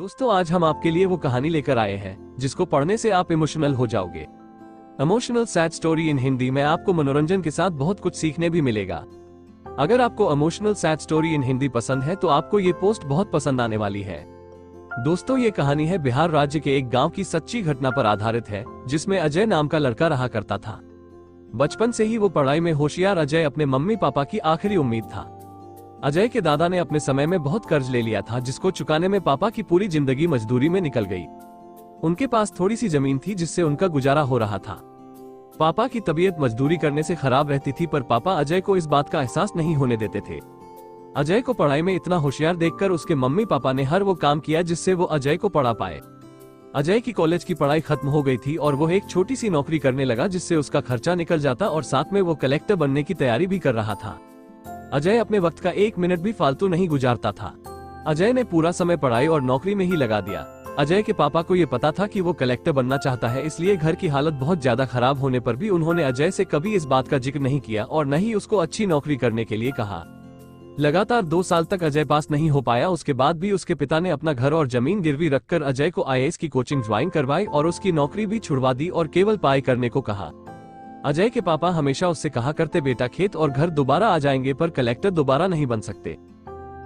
दोस्तों, आज हम आपके लिए वो कहानी लेकर आए हैं जिसको पढ़ने से आप इमोशनल हो जाओगे। Emotional sad story in Hindi में आपको मनोरंजन के साथ बहुत कुछ सीखने भी मिलेगा। अगर आपको emotional sad story in Hindi पसंद है तो आपको ये पोस्ट बहुत पसंद आने वाली है। दोस्तों, ये कहानी है बिहार राज्य के एक गांव की सच्ची घटना पर आधारित है, जिसमें अजय नाम का लड़का रहा करता था। बचपन से ही वो पढ़ाई में होशियार अजय अपने मम्मी पापा की आखिरी उम्मीद था। अजय के दादा ने अपने समय में बहुत कर्ज ले लिया था, जिसको चुकाने में पापा की पूरी जिंदगी मजदूरी में निकल गई। उनके पास थोड़ी सी जमीन थी जिससे उनका गुजारा हो रहा था। पापा की तबीयत मजदूरी करने से खराब रहती थी, पर पापा अजय को इस बात का एहसास नहीं होने देते थे। अजय को पढ़ाई में इतना होशियार देखकर उसके मम्मी पापा ने हर वो काम किया जिससे वो अजय को पढ़ा पाए। अजय की कॉलेज की पढ़ाई खत्म हो गई थी और वो एक छोटी सी नौकरी करने लगा, जिससे उसका खर्चा निकल जाता और साथ में वो कलेक्टर बनने की तैयारी भी कर रहा था। अजय अपने वक्त का एक मिनट भी फालतू नहीं गुजारता था। अजय ने पूरा समय पढ़ाई और नौकरी में ही लगा दिया। अजय के पापा को ये पता था कि वो कलेक्टर बनना चाहता है, इसलिए घर की हालत बहुत ज्यादा खराब होने पर भी उन्होंने अजय से कभी इस बात का जिक्र नहीं किया और न ही उसको अच्छी नौकरी करने के लिए कहा। लगातार 2 साल तक अजय पास नहीं हो पाया। उसके बाद भी उसके पिता ने अपना घर और जमीन गिरवी रखकर अजय को आईएएस की कोचिंग ज्वाइन करवाई और उसकी नौकरी भी छुड़वा दी और केवल पढ़ाई करने को कहा। अजय के पापा हमेशा उससे कहा करते, बेटा खेत और घर दोबारा आ जाएंगे पर कलेक्टर दोबारा नहीं बन सकते।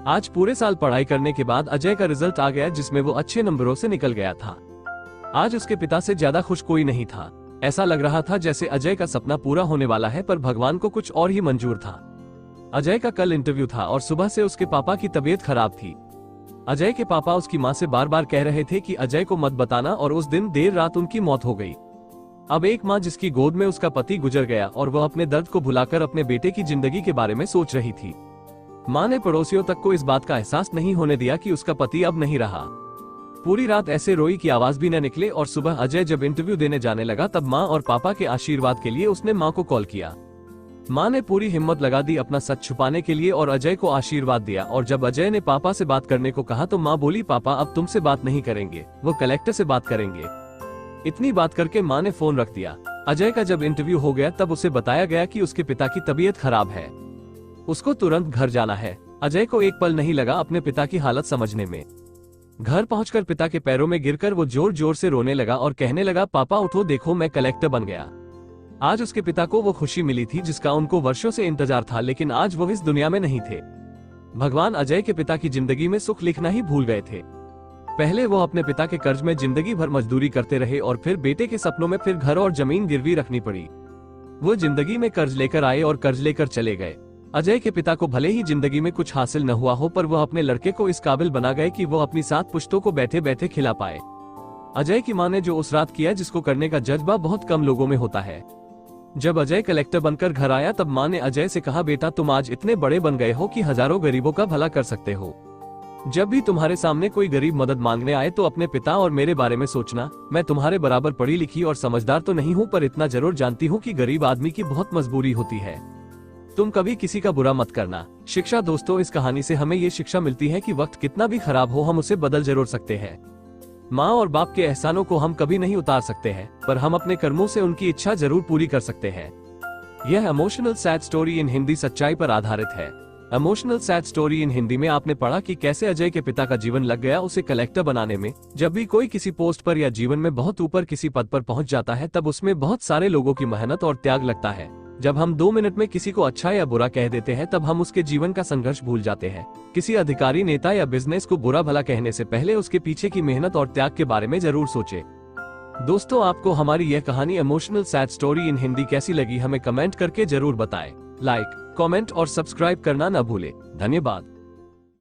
आज पूरे साल पढ़ाई करने के बाद अजय का रिजल्ट आ गया, जिसमें वो अच्छे नंबरों से निकल गया था। आज उसके पिता से ज्यादा खुश कोई नहीं था। ऐसा लग रहा था जैसे अजय का सपना पूरा होने वाला है, पर भगवान को कुछ और ही मंजूर था। अजय का कल इंटरव्यू था और सुबह से उसके पापा की तबीयत खराब थी। अजय के पापा उसकी माँ से बार बार कह रहे थे कि अजय को मत बताना, और उस दिन देर रात उनकी मौत हो गई। अब एक माँ जिसकी गोद में उसका पति गुजर गया और वह अपने दर्द को भुलाकर अपने बेटे की जिंदगी के बारे में सोच रही थी। माँ ने पड़ोसियों तक को इस बात का एहसास नहीं होने दिया कि उसका पति अब नहीं रहा। पूरी रात ऐसे रोई की आवाज भी न निकले और सुबह अजय जब इंटरव्यू देने जाने लगा तब माँ और पापा के आशीर्वाद के लिए उसने माँ को कॉल किया। माँ ने पूरी हिम्मत लगा दी अपना सच छुपाने के लिए और अजय को आशीर्वाद दिया। और जब अजय ने पापा से बात करने को कहा तो माँ बोली, पापा अब तुमसे बात नहीं करेंगे, वो कलेक्टर से बात करेंगे। इतनी बात करके माँ ने फोन रख दिया। अजय का जब इंटरव्यू हो गया तब उसे बताया गया कि उसके पिता की तबीयत खराब है, उसको तुरंत घर जाना है। अजय को एक पल नहीं लगा अपने पिता की हालत समझने में। घर पहुंचकर पिता के पैरों में गिरकर वो जोर जोर से रोने लगा और कहने लगा, पापा उठो, देखो मैं कलेक्टर बन गया। आज उसके पिता को वो खुशी मिली थी जिसका उनको वर्षों से इंतजार था, लेकिन आज वो इस दुनिया में नहीं थे। भगवान अजय के पिता की जिंदगी में सुख लिखना ही भूल गए थे। पहले वो अपने पिता के कर्ज में जिंदगी भर मजदूरी करते रहे और फिर बेटे के सपनों में फिर घर और जमीन गिरवी रखनी पड़ी। वो जिंदगी में कर्ज लेकर आए और कर्ज लेकर चले गए। अजय के पिता को भले ही जिंदगी में कुछ हासिल न हुआ हो, पर वह अपने लड़के को इस काबिल बना गए कि वो अपनी 7 पुश्तों को बैठे बैठे खिला पाए। अजय की माँ ने जो उस रात किया जिसको करने का जज्बा बहुत कम लोगों में होता है। जब अजय कलेक्टर बनकर घर आया तब माँ ने अजय से कहा, बेटा तुम आज इतने बड़े बन गए हो कि हजारों गरीबों का भला कर सकते हो। जब भी तुम्हारे सामने कोई गरीब मदद मांगने आए तो अपने पिता और मेरे बारे में सोचना। मैं तुम्हारे बराबर पढ़ी लिखी और समझदार तो नहीं हूँ, पर इतना जरूर जानती हूँ कि गरीब आदमी की बहुत मजबूरी होती है। तुम कभी किसी का बुरा मत करना। शिक्षा दोस्तों, इस कहानी से हमें ये शिक्षा मिलती है कि वक्त कितना भी खराब हो हम उसे बदल जरूर सकते हैं। माँ और बाप के एहसानों को हम कभी नहीं उतार सकते हैं, पर हम अपने कर्मों से उनकी इच्छा जरूर पूरी कर सकते हैं। यह emotional sad story in Hindi सच्चाई पर आधारित है। Emotional sad story in Hindi में आपने पढ़ा कि कैसे अजय के पिता का जीवन लग गया उसे कलेक्टर बनाने में। जब भी कोई किसी पोस्ट पर या जीवन में बहुत ऊपर किसी पद पर पहुंच जाता है तब उसमें बहुत सारे लोगों की मेहनत और त्याग लगता है। जब हम 2 मिनट में किसी को अच्छा या बुरा कह देते हैं तब हम उसके जीवन का संघर्ष भूल जाते हैं। किसी अधिकारी, नेता या बिजनेस को बुरा भला कहने से पहले उसके पीछे की मेहनत और त्याग के बारे में जरूर सोचें। दोस्तों, आपको हमारी यह कहानी emotional sad story in Hindi कैसी लगी हमें कमेंट करके जरूर बताएं। लाइक, कमेंट और सब्सक्राइब करना न भूलें। धन्यवाद।